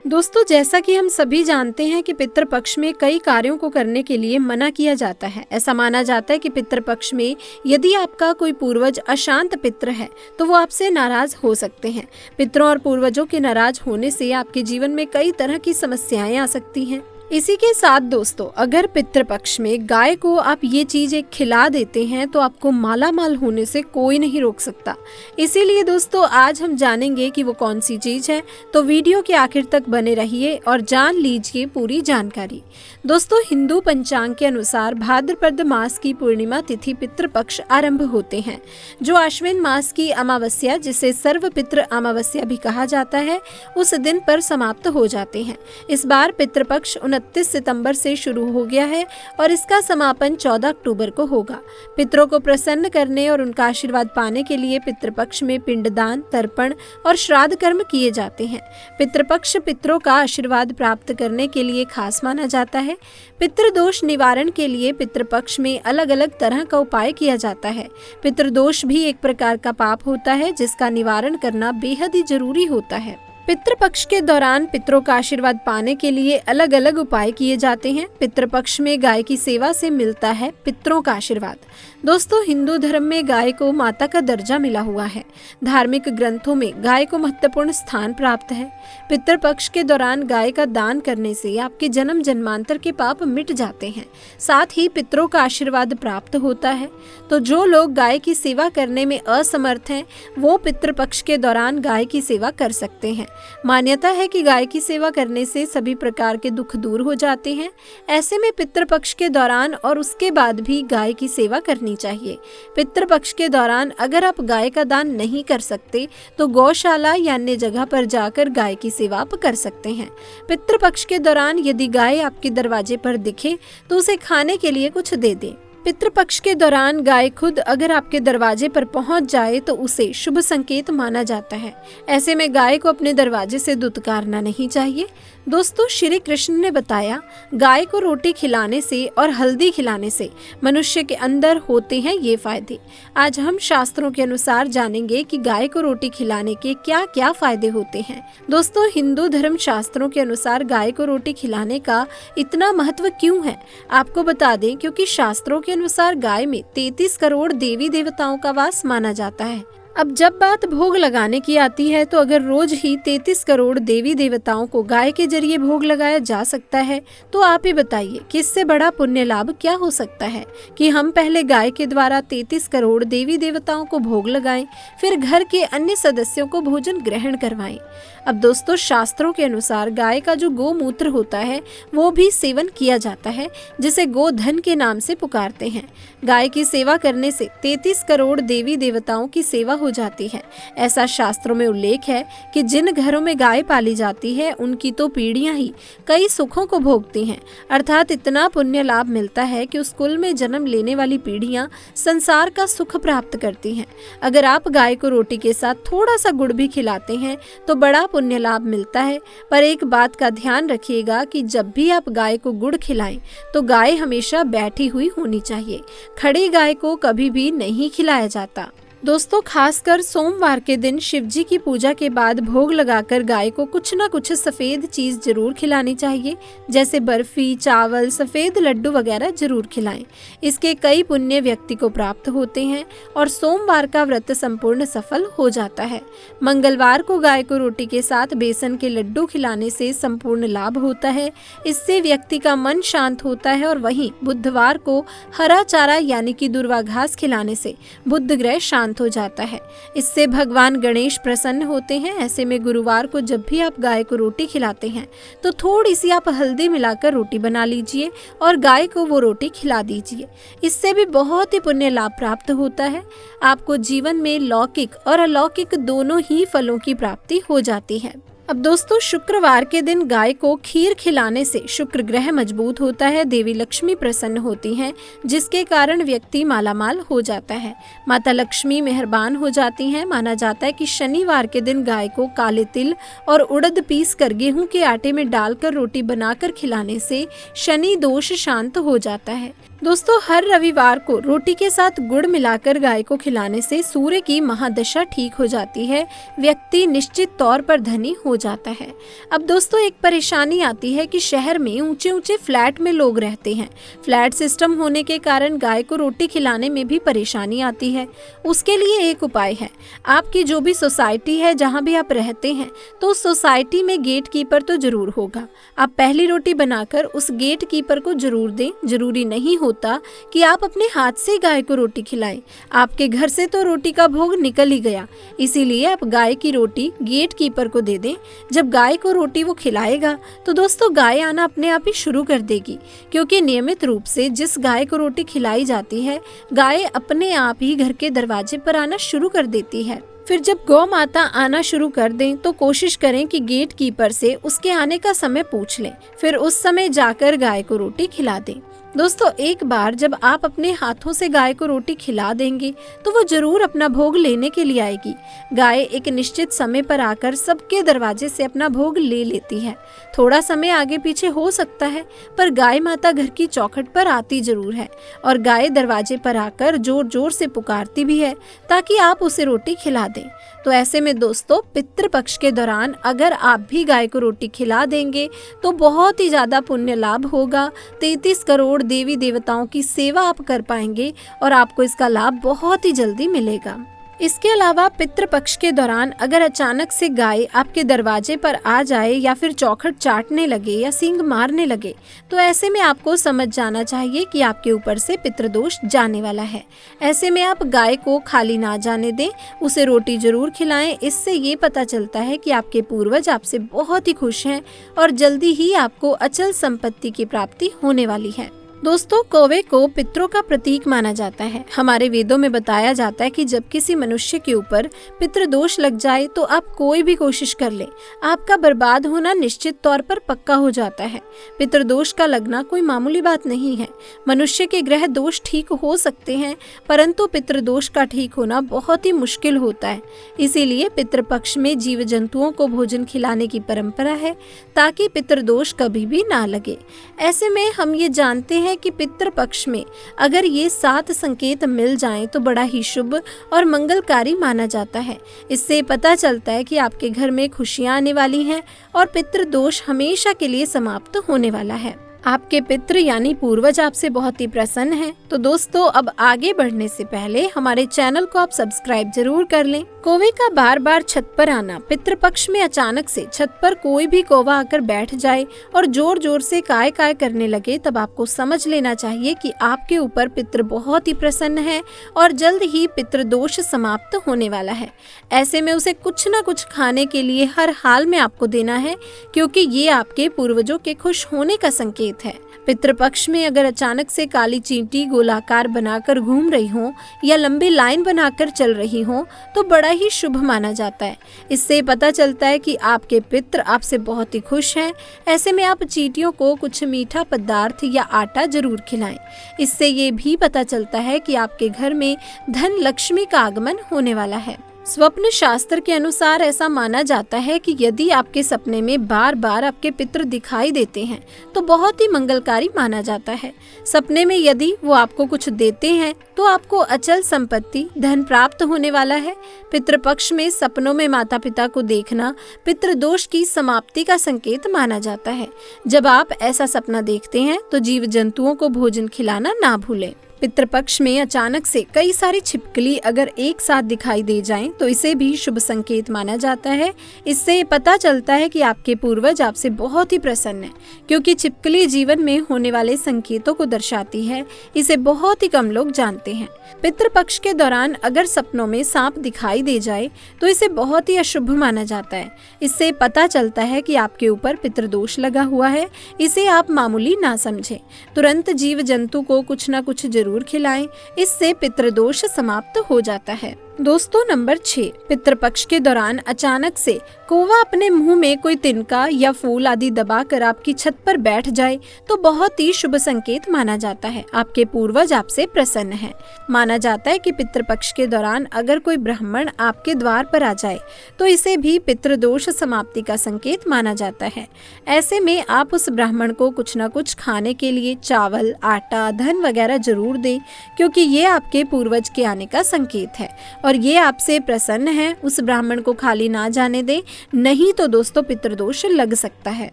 दोस्तों, जैसा कि हम सभी जानते हैं कि पितृपक्ष में कई कार्यों को करने के लिए मना किया जाता है। ऐसा माना जाता है कि पितृपक्ष में यदि आपका कोई पूर्वज अशांत पितृ है तो वो आपसे नाराज हो सकते हैं। पितरों और पूर्वजों के नाराज होने से आपके जीवन में कई तरह की समस्याएं आ सकती हैं। इसी के साथ दोस्तों, अगर पितृपक्ष में गाय को आप ये चीज एक खिला देते हैं तो आपको माला माल होने से कोई नहीं रोक सकता। इसीलिए दोस्तों, आज हम जानेंगे कि वो कौन सी चीज है, तो वीडियो के आखिर तक बने रहिए और जान लीजिए पूरी जानकारी। दोस्तों, हिंदू पंचांग के अनुसार भाद्रपद मास की पूर्णिमा तिथि पितृपक्ष आरंभ होते हैं, जो आश्विन मास की अमावस्या, जिसे सर्वपितृ अमावस्या भी कहा जाता है, उस दिन पर समाप्त हो जाते हैं। इस बार पितृपक्ष 29 सितंबर से शुरू हो गया है और इसका समापन 14 अक्टूबर को होगा। पितरों को प्रसन्न करने और उनका आशीर्वाद पाने के लिए पितृपक्ष में पिंडदान, तर्पण और श्राद्ध कर्म किए जाते हैं। पितृपक्ष पितरों का आशीर्वाद प्राप्त करने के लिए खास माना जाता है। पितृदोष निवारण के लिए पितृपक्ष में अलग अलग तरह का उपाय किया जाता है। पितृदोष भी एक प्रकार का पाप होता है जिसका निवारण करना बेहद ही जरूरी होता है। पितृपक्ष के दौरान पितरों का आशीर्वाद पाने के लिए अलग अलग उपाय किए जाते हैं। पितृपक्ष में गाय की सेवा से मिलता है पितरों का आशीर्वाद। दोस्तों, हिंदू धर्म में गाय को माता का दर्जा मिला हुआ है। धार्मिक ग्रंथों में गाय को महत्वपूर्ण स्थान प्राप्त है। पितृपक्ष के दौरान गाय का दान करने से आपके जन्म जन्मांतर के पाप मिट जाते हैं, साथ ही पितरों का आशीर्वाद प्राप्त होता है। तो जो लोग गाय की सेवा करने में असमर्थ हैं, वो पितृपक्ष के दौरान गाय की सेवा कर सकते हैं। मान्यता है कि गाय की सेवा करने से सभी प्रकार के दुख दूर हो जाते हैं। ऐसे में पितृपक्ष के दौरान और उसके बाद भी गाय की सेवा करनी चाहिए। पितृपक्ष के दौरान अगर आप गाय का दान नहीं कर सकते तो गौशाला या अन्य जगह पर जाकर गाय की सेवा आप कर सकते हैं। पितृपक्ष के दौरान यदि गाय आपके दरवाजे पर दिखे तो उसे खाने के लिए कुछ दे दें। पितृपक्ष के दौरान गाय खुद अगर आपके दरवाजे पर पहुंच जाए तो उसे शुभ संकेत माना जाता है। ऐसे में गाय को अपने दरवाजे से दुत्कारना नहीं चाहिए। दोस्तों, श्री कृष्ण ने बताया, गाय को रोटी खिलाने से और हल्दी खिलाने से मनुष्य के अंदर होते हैं ये फायदे। आज हम शास्त्रों के अनुसार जानेंगे कि गाय को रोटी खिलाने के क्या क्या फायदे होते हैं। दोस्तों, हिंदू धर्म शास्त्रों के अनुसार गाय को रोटी खिलाने का इतना महत्व क्यों है, आपको बता दें, क्योंकि शास्त्रों के अनुसार गाय में 33 करोड़ देवी देवताओं का वास माना जाता है। अब जब बात भोग लगाने की आती है तो अगर रोज ही 33 करोड़ देवी देवताओं को गाय के जरिए भोग लगाया जा सकता है तो आप ही बताइए कि इससे बड़ा पुण्य लाभ क्या हो सकता है कि हम पहले गाय के द्वारा 33 करोड़ देवी देवताओं को भोग लगाएं, फिर घर के अन्य सदस्यों को भोजन ग्रहण करवाएं। अब दोस्तों, शास्त्रों के अनुसार गाय का जो गोमूत्र होता है वो भी सेवन किया जाता है, जिसे गोधन के नाम से पुकारते हैं। गाय की सेवा करने से 33 करोड़ देवी देवताओं की सेवा हो जाती है। ऐसा शास्त्रों में उल्लेख है कि जिन घरों में गाय पाली जाती है उनकी तो पीढ़ियां ही कई सुखों को भोगती हैं। अर्थात इतना पुण्य लाभ मिलता है कि उस कुल में जन्म लेने वाली पीढ़ियां संसार का सुख प्राप्त करती हैं। अगर आप गाय को रोटी के साथ थोड़ा सा गुड़ भी खिलाते हैं तो बड़ा पुण्य लाभ मिलता है। पर एक बात का ध्यान रखिएगा कि जब भी आप गाय को गुड़ खिलाएं तो गाय हमेशा बैठी हुई होनी चाहिए। खड़ी गाय को कभी भी नहीं खिलाया जाता। दोस्तों, खासकर सोमवार के दिन शिव जी की पूजा के बाद भोग लगाकर गाय को कुछ न कुछ सफेद चीज जरूर खिलानी चाहिए, जैसे बर्फी, चावल, सफेद लड्डू वगैरह जरूर खिलाएं। इसके कई पुण्य व्यक्ति को प्राप्त होते हैं और सोमवार का व्रत संपूर्ण सफल हो जाता है। मंगलवार को गाय को रोटी के साथ बेसन के लड्डू खिलाने से संपूर्ण लाभ होता है। इससे व्यक्ति का मन शांत होता है। और वहीं बुधवार को हरा चारा यानी कि दूर्वा घास खिलाने से बुध ग्रह शांत हो जाता है। इससे भगवान गणेश प्रसन्न होते हैं। ऐसे में गुरुवार को जब भी आप गाय को रोटी खिलाते हैं तो थोड़ी सी आप हल्दी मिलाकर रोटी बना लीजिए और गाय को वो रोटी खिला दीजिए। इससे भी बहुत ही पुण्य लाभ प्राप्त होता है। आपको जीवन में लौकिक और अलौकिक दोनों ही फलों की प्राप्ति हो जाती है। अब दोस्तों, शुक्रवार के दिन गाय को खीर खिलाने से शुक्र ग्रह मजबूत होता है, देवी लक्ष्मी प्रसन्न होती हैं, जिसके कारण व्यक्ति मालामाल हो जाता है। माता लक्ष्मी मेहरबान हो जाती हैं। माना जाता है कि शनिवार के दिन गाय को काले तिल और उड़द पीस कर गेहूं के आटे में डालकर रोटी बनाकर खिलाने से शनि दोष शांत हो जाता है। दोस्तों, हर रविवार को रोटी के साथ गुड़ मिलाकर गाय को खिलाने से सूर्य की महादशा ठीक हो जाती है, व्यक्ति निश्चित तौर पर धनी हो जाता है। अब दोस्तों, एक परेशानी आती है कि शहर में ऊंचे ऊंचे फ्लैट में लोग रहते हैं। फ्लैट सिस्टम होने के कारण गाय को रोटी खिलाने में भी परेशानी आती है। उसके लिए एक उपाय है। आपकी जो भी सोसाइटी है, जहाँ भी आप रहते हैं, तो उस सोसाइटी में गेट कीपर तो जरूर होगा। आप पहली रोटी बनाकर उस गेट कीपर को जरूर दें। जरूरी नहीं होता कि आप अपने हाथ से गाय को रोटी खिलाएं। आपके घर से तो रोटी का भोग निकल ही गया, इसीलिए आप गाय की रोटी गेट कीपर को दे दें। जब गाय को रोटी वो खिलाएगा तो दोस्तों, गाय आना अपने आप ही शुरू कर देगी, क्योंकि नियमित रूप से जिस गाय को रोटी खिलाई जाती है, गाय अपने आप ही घर के दरवाजे पर आना शुरू कर देती है। फिर जब गौ माता आना शुरू कर दें तो कोशिश करें कि गेट कीपर से उसके आने का समय पूछ लें, फिर उस समय जाकर गाय को रोटी खिला दें। दोस्तों, एक बार जब आप अपने हाथों से गाय को रोटी खिला देंगे तो वो जरूर अपना भोग लेने के लिए आएगी। गाय एक निश्चित समय पर आकर सबके दरवाजे से अपना भोग ले लेती है। थोड़ा समय आगे पीछे हो सकता है, पर गाय माता घर की चौखट पर आती जरूर है और गाय दरवाजे पर आकर जोर जोर से पुकारती भी है ताकि आप उसे रोटी खिला दें। तो ऐसे में दोस्तों, पितृपक्ष के दौरान अगर आप भी गाय को रोटी खिला देंगे तो बहुत ही ज्यादा पुण्य लाभ होगा। 33 करोड़ देवी देवताओं की सेवा आप कर पाएंगे और आपको इसका लाभ बहुत ही जल्दी मिलेगा। इसके अलावा पितृपक्ष के दौरान अगर अचानक से गाय आपके दरवाजे पर आ जाए या फिर चौखट चाटने लगे या सींग मारने लगे, तो ऐसे में आपको समझ जाना चाहिए कि आपके ऊपर से पितृदोष जाने वाला है। ऐसे में आप गाय को खाली ना जाने दें, उसे रोटी जरूर खिलाएं। इससे ये पता चलता है कि आपके पूर्वज आपसे बहुत ही खुश हैं और जल्दी ही आपको अचल संपत्ति की प्राप्ति होने वाली है। दोस्तों, कौवे को पितरों का प्रतीक माना जाता है। हमारे वेदों में बताया जाता है कि जब किसी मनुष्य के ऊपर पितृदोष लग जाए तो आप कोई भी कोशिश कर लें, आपका बर्बाद होना निश्चित तौर पर पक्का हो जाता है। पितृदोष का लगना कोई मामूली बात नहीं है। मनुष्य के ग्रह दोष ठीक हो सकते हैं, परंतु पितृदोष का ठीक होना बहुत ही मुश्किल होता है। इसीलिए पितृपक्ष में जीव जंतुओं को भोजन खिलाने की परंपरा है ताकि पितृदोष कभी भी ना लगे। ऐसे में हम ये जानते हैं कि पितृपक्ष में अगर ये 7 संकेत मिल जाएं तो बड़ा ही शुभ और मंगलकारी माना जाता है। इससे पता चलता है कि आपके घर में खुशियां आने वाली हैं और पितृदोष हमेशा के लिए समाप्त होने वाला है। आपके पितृ यानी पूर्वज आपसे बहुत ही प्रसन्न हैं। तो दोस्तों, अब आगे बढ़ने से पहले हमारे चैनल को आप सब्सक्राइब जरूर कर लें। कौवे का बार बार छत पर आना। पितृपक्ष में अचानक से छत पर कोई भी कौवा आकर बैठ जाए और जोर जोर से काय काय करने लगे, तब आपको समझ लेना चाहिए कि आपके ऊपर पितृ बहुत ही प्रसन्न है और जल्द ही पितृदोष समाप्त होने वाला है। ऐसे में उसे कुछ न कुछ खाने के लिए हर हाल में आपको देना है, क्योंकि ये आपके पूर्वजों के खुश होने का संकेत है। पितृपक्ष में अगर अचानक से काली चींटी गोलाकार बनाकर घूम रही हो या लंबी लाइन बनाकर चल रही हो तो बड़ा ही शुभ माना जाता है। इससे पता चलता है कि आपके पितृ आपसे बहुत ही खुश हैं। ऐसे में आप चींटियों को कुछ मीठा पदार्थ या आटा जरूर खिलाएं। इससे ये भी पता चलता है कि आपके घर में धन लक्ष्मी का आगमन होने वाला है। स्वप्न शास्त्र के अनुसार ऐसा माना जाता है कि यदि आपके सपने में बार बार आपके पितृ दिखाई देते हैं तो बहुत ही मंगलकारी माना जाता है। सपने में यदि वो आपको कुछ देते हैं तो आपको अचल संपत्ति धन प्राप्त होने वाला है। पितृपक्ष में सपनों में माता पिता को देखना पितृदोष की समाप्ति का संकेत माना जाता है। जब आप ऐसा सपना देखते हैं तो जीव जंतुओं को भोजन खिलाना ना भूलें। पितृपक्ष में अचानक से कई सारी छिपकली अगर एक साथ दिखाई दे जाएं तो इसे भी शुभ संकेत माना जाता है। इससे पता चलता है कि आपके पूर्वज आपसे बहुत ही प्रसन्न हैं, क्योंकि छिपकली जीवन में होने वाले संकेतों को दर्शाती है। इसे बहुत ही कम लोग जानते हैं। पितृपक्ष के दौरान अगर सपनों में सांप दिखाई दे जाए तो इसे बहुत ही अशुभ माना जाता है। इससे पता चलता है कि आपके ऊपर पितृदोष लगा हुआ है। इसे आप मामूली ना समझें। तुरंत जीव जंतु को कुछ न कुछ जरूर खिलाएं, इससे पितृदोष समाप्त हो जाता है। दोस्तों नंबर 6, पितृपक्ष के दौरान अचानक से कौवा अपने मुंह में कोई तिनका या फूल आदि दबाकर आपकी छत पर बैठ जाए तो बहुत ही शुभ संकेत माना जाता है। आपके पूर्वज आपसे प्रसन्न हैं। माना जाता है कि पितृपक्ष के दौरान अगर कोई ब्राह्मण आपके द्वार पर आ जाए तो इसे भी पितृदोष समाप्ति का संकेत माना जाता है। ऐसे में आप उस ब्राह्मण को कुछ न कुछ खाने के लिए चावल, आटा, धन वगैरह जरूर दें, क्योंकि ये आपके पूर्वज के आने का संकेत है और ये आपसे प्रसन्न है। उस ब्राह्मण को खाली ना जाने दें, नहीं तो दोस्तों पितृदोष लग सकता है।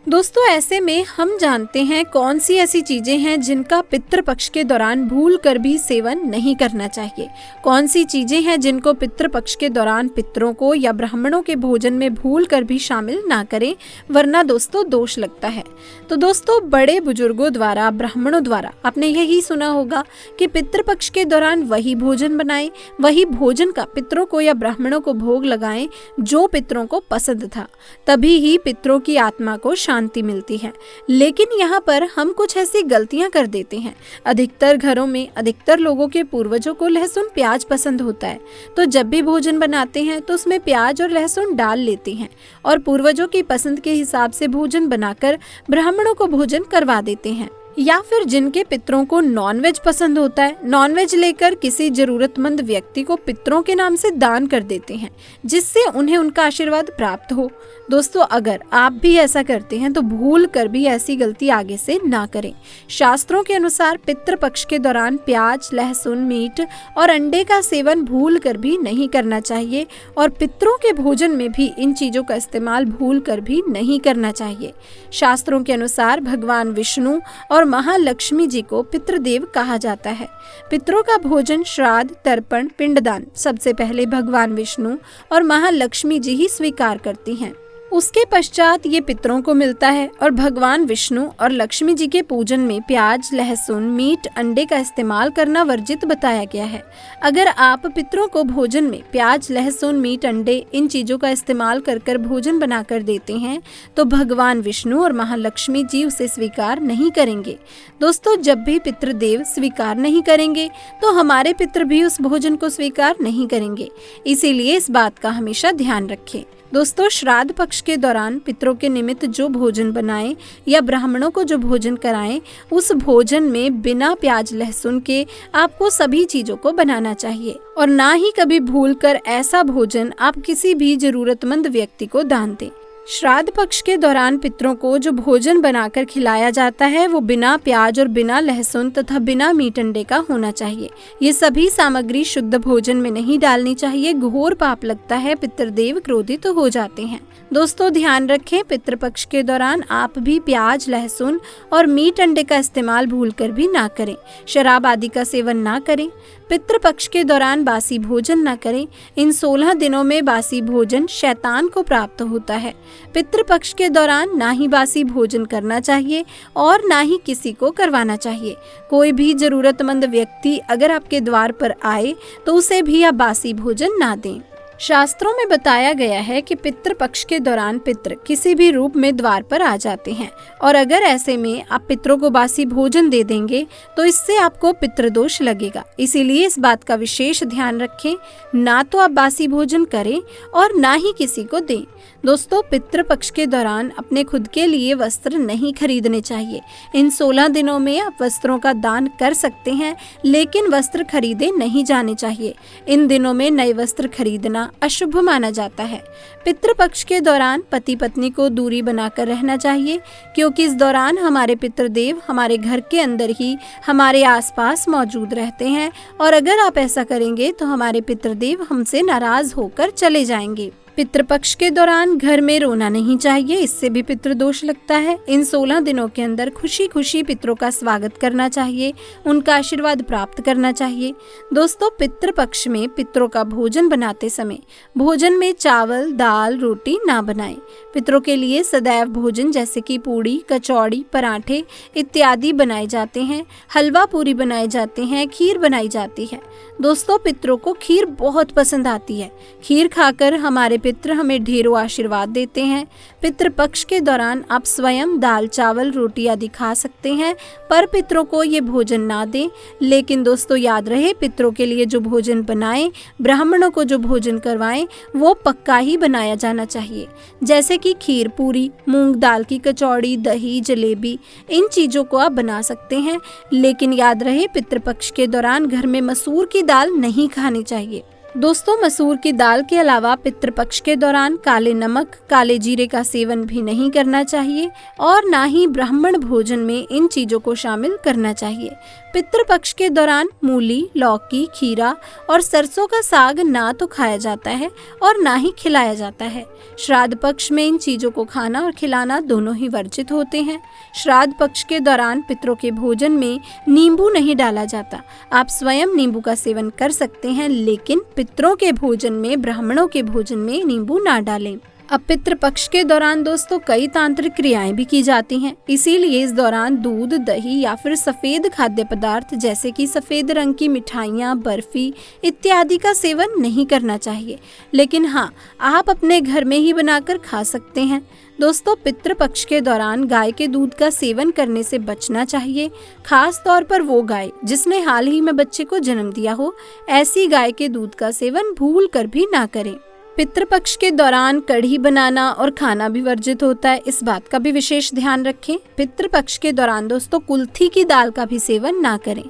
दोस्तों ऐसे में हम जानते हैं कौन सी ऐसी चीजें हैं जिनका पितृपक्ष के दौरान भूल कर भी सेवन नहीं करना चाहिए। कौन सी चीजें हैं जिनको पितृपक्ष के दौरान पितरों को या ब्राह्मणों के भोजन में भूल कर भी शामिल ना करें, वरना दोस्तों दोष लगता है। तो दोस्तों बड़े बुजुर्गों द्वारा, ब्राह्मणों द्वारा आपने यही सुना होगा कि पितृपक्ष के दौरान वही भोजन बनाएं, वही भोजन का पितरों को या ब्राह्मणों को भोग लगाएं जो पितरों को पसंद था, तभी ही पितरों की आत्मा को शांति मिलती है। लेकिन यहाँ पर हम कुछ ऐसी गलतियां कर देते हैं। अधिकतर घरों में अधिकतर लोगों के पूर्वजों को लहसुन प्याज पसंद होता है, तो जब भी भोजन बनाते हैं तो उसमें प्याज और लहसुन डाल लेते हैं और पूर्वजों की पसंद के हिसाब से भोजन बनाकर ब्राह्मणों को भोजन करवा देते हैं। या फिर जिनके पितरों को नॉनवेज पसंद होता है, नॉनवेज लेकर किसी जरूरतमंद व्यक्ति को पितरों के नाम से दान कर देते हैं, जिससे उन्हें उनका आशीर्वाद प्राप्त हो। दोस्तों अगर आप भी ऐसा करते हैं तो भूल कर भी ऐसी गलती आगे से ना करें। शास्त्रों के अनुसार पितृपक्ष के दौरान प्याज, लहसुन, मीट और अंडे का सेवन भूल कर भी नहीं करना चाहिए और पितरों के भोजन में भी इन चीजों का इस्तेमाल भूल कर भी नहीं करना चाहिए। शास्त्रों के अनुसार भगवान विष्णु और महालक्ष्मी जी को पितृदेव कहा जाता है। पितरों का भोजन, श्राद्ध, तर्पण, पिंडदान सबसे पहले भगवान विष्णु और महालक्ष्मी जी ही स्वीकार करती हैं। उसके पश्चात ये पितरों को मिलता है और भगवान विष्णु और लक्ष्मी जी के पूजन में प्याज, लहसुन, मीट, अंडे का इस्तेमाल करना वर्जित बताया गया है। अगर आप पितरों को भोजन में प्याज, लहसुन, मीट, अंडे इन चीजों का इस्तेमाल कर भोजन बनाकर देते हैं तो भगवान विष्णु और महालक्ष्मी जी उसे स्वीकार नहीं करेंगे। दोस्तों जब भी पितृदेव स्वीकार नहीं करेंगे तो हमारे पितृ भी उस भोजन को स्वीकार नहीं करेंगे। इसीलिए इस बात का हमेशा ध्यान रखें। दोस्तों श्राद्ध पक्ष के दौरान पितरों के निमित्त जो भोजन बनाएं या ब्राह्मणों को जो भोजन कराएं, उस भोजन में बिना प्याज लहसुन के आपको सभी चीजों को बनाना चाहिए और ना ही कभी भूलकर ऐसा भोजन आप किसी भी जरूरतमंद व्यक्ति को दान दें। श्राद्ध पक्ष के दौरान पितरों को जो भोजन बनाकर खिलाया जाता है वो बिना प्याज और बिना लहसुन तथा बिना मीट अंडे का होना चाहिए। ये सभी सामग्री शुद्ध भोजन में नहीं डालनी चाहिए, घोर पाप लगता है, पितृदेव क्रोधित तो हो जाते हैं। दोस्तों ध्यान रखें, पितृपक्ष के दौरान आप भी प्याज, लहसुन और मीट अंडे का इस्तेमाल भूलकर भी ना करें। शराब आदि का सेवन ना करें। पितृपक्ष के दौरान बासी भोजन ना करें। इन 16 दिनों में बासी भोजन शैतान को प्राप्त होता है। पितृपक्ष के दौरान ना ही बासी भोजन करना चाहिए और ना ही किसी को करवाना चाहिए। कोई भी जरूरतमंद व्यक्ति अगर आपके द्वार पर आए तो उसे भी आप बासी भोजन ना दें। शास्त्रों में बताया गया है कि पितृपक्ष के दौरान पितृ किसी भी रूप में द्वार पर आ जाते हैं और अगर ऐसे में आप पितरों को बासी भोजन दे देंगे तो इससे आपको पितृदोष लगेगा। इसीलिए इस बात का विशेष ध्यान रखें, ना तो आप बासी भोजन करें और ना ही किसी को दें। दोस्तों पितृपक्ष के दौरान अपने खुद के लिए वस्त्र नहीं खरीदने चाहिए। इन 16 दिनों में आप वस्त्रों का दान कर सकते हैं, लेकिन वस्त्र खरीदे नहीं जाने चाहिए। इन दिनों में नए वस्त्र खरीदना अशुभ माना जाता है। पितृपक्ष के दौरान पति पत्नी को दूरी बनाकर रहना चाहिए, क्योंकि इस दौरान हमारे पितृदेव हमारे घर के अंदर ही हमारे आसपास मौजूद रहते हैं और अगर आप ऐसा करेंगे तो हमारे पितृदेव हमसे नाराज होकर चले जाएंगे। पितृपक्ष के दौरान घर में रोना नहीं चाहिए, इससे भी पितृदोष लगता है। इन 16 दिनों के अंदर खुशी खुशी पितरों का स्वागत करना चाहिए, उनका आशीर्वाद प्राप्त करना चाहिए। दोस्तों पितृपक्ष में पितरों का भोजन बनाते समय भोजन में चावल, दाल, रोटी ना बनाएं। पितरों के लिए सदैव भोजन जैसे कि पूड़ी, कचौड़ी, पराठे इत्यादि बनाए जाते हैं। हलवा पूरी बनाए जाते हैं, खीर बनाई जाती है। दोस्तों पितरों को खीर बहुत पसंद आती है। खीर खाकर हमारे पितृ हमें ढेरों आशीर्वाद देते हैं। पितृपक्ष के दौरान आप स्वयं दाल चावल रोटी आदि खा सकते हैं, पर पितरों को ये भोजन ना दें। लेकिन दोस्तों याद रहे, पितरों के लिए जो भोजन बनाएं, ब्राह्मणों को जो भोजन करवाएं, वो पक्का ही बनाया जाना चाहिए। जैसे कि खीर पूरी, मूंग दाल की कचौड़ी, दही, जलेबी, इन चीज़ों को आप बना सकते हैं। लेकिन याद रहे, पितृपक्ष के दौरान घर में मसूर की दाल नहीं खानी चाहिए। दोस्तों मसूर की दाल के अलावा पितृपक्ष के दौरान काले नमक, काले जीरे का सेवन भी नहीं करना चाहिए और ना ही ब्राह्मण भोजन में इन चीजों को शामिल करना चाहिए। पितृपक्ष के दौरान मूली, लौकी, खीरा और सरसों का साग ना तो खाया जाता है और ना ही खिलाया जाता है। श्राद्ध पक्ष में इन चीजों को खाना और खिलाना दोनों ही वर्जित होते हैं। श्राद्ध पक्ष के दौरान पितरों के भोजन में नींबू नहीं डाला जाता। आप स्वयं नींबू का सेवन कर सकते हैं, लेकिन पितरों के भोजन में, ब्राह्मणों के भोजन में नींबू ना डालें। अब पितृपक्ष के दौरान दोस्तों कई तांत्रिक क्रियाएं भी की जाती हैं, इसीलिए इस दौरान दूध, दही या फिर सफेद खाद्य पदार्थ जैसे कि सफेद रंग की मिठाइयाँ, बर्फी इत्यादि का सेवन नहीं करना चाहिए। लेकिन हाँ, आप अपने घर में ही बनाकर खा सकते हैं। दोस्तों पितृपक्ष के दौरान गाय के दूध का सेवन करने से बचना चाहिए, खास तौर पर वो गाय जिसने हाल ही में बच्चे को जन्म दिया हो। ऐसी गाय के दूध का सेवन भूल कर भी ना करें। पितृपक्ष के दौरान कढ़ी बनाना और खाना भी वर्जित होता है, इस बात का भी विशेष ध्यान रखें। पितृपक्ष के दौरान दोस्तों कुल्थी की दाल का भी सेवन ना करें।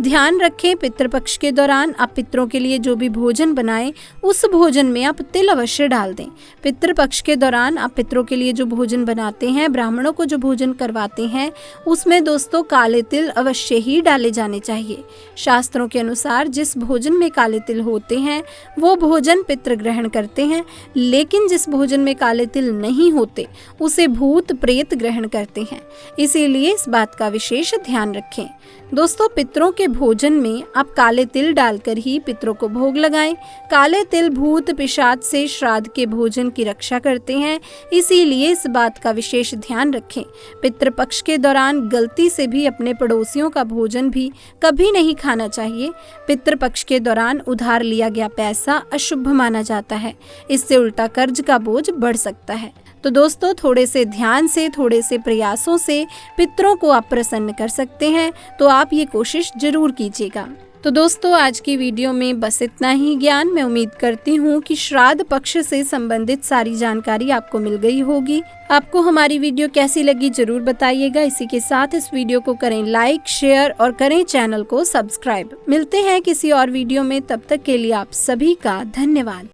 ध्यान रखें, पितृपक्ष के दौरान आप पितरों के लिए जो भी भोजन बनाएं, उस भोजन में आप तिल अवश्य डाल दें। पितृपक्ष के दौरान आप पितरों के लिए जो भोजन बनाते हैं, ब्राह्मणों को जो भोजन करवाते हैं, उसमें दोस्तों काले तिल अवश्य ही डाले जाने चाहिए। शास्त्रों के अनुसार जिस भोजन में काले तिल होते हैं, वो भोजन पितृ ग्रहण करते हैं, लेकिन जिस भोजन में काले तिल नहीं होते, उसे भूत प्रेत ग्रहण करते हैं। इसीलिए इस बात का विशेष ध्यान रखें। दोस्तों पितरों के भोजन में आप काले तिल डालकर ही पितरों को भोग लगाएं। काले तिल भूत पिशाच से श्राद्ध के भोजन की रक्षा करते हैं, इसीलिए इस बात का विशेष ध्यान रखें। पितृपक्ष के दौरान गलती से भी अपने पड़ोसियों का भोजन भी कभी नहीं खाना चाहिए। पितृपक्ष के दौरान उधार लिया गया पैसा अशुभ माना जाता है, इससे उल्टा कर्ज का बोझ बढ़ सकता है। तो दोस्तों थोड़े से ध्यान से, थोड़े से प्रयासों से पितरों को आप प्रसन्न कर सकते हैं, तो आप ये कोशिश जरूर कीजिएगा। तो दोस्तों आज की वीडियो में बस इतना ही ज्ञान। मैं उम्मीद करती हूँ कि श्राद्ध पक्ष से संबंधित सारी जानकारी आपको मिल गई होगी। आपको हमारी वीडियो कैसी लगी जरूर बताइएगा। इसी के साथ इस वीडियो को करें लाइक, शेयर और करें चैनल को सब्सक्राइब। मिलते हैं किसी और वीडियो में, तब तक के लिए आप सभी का धन्यवाद।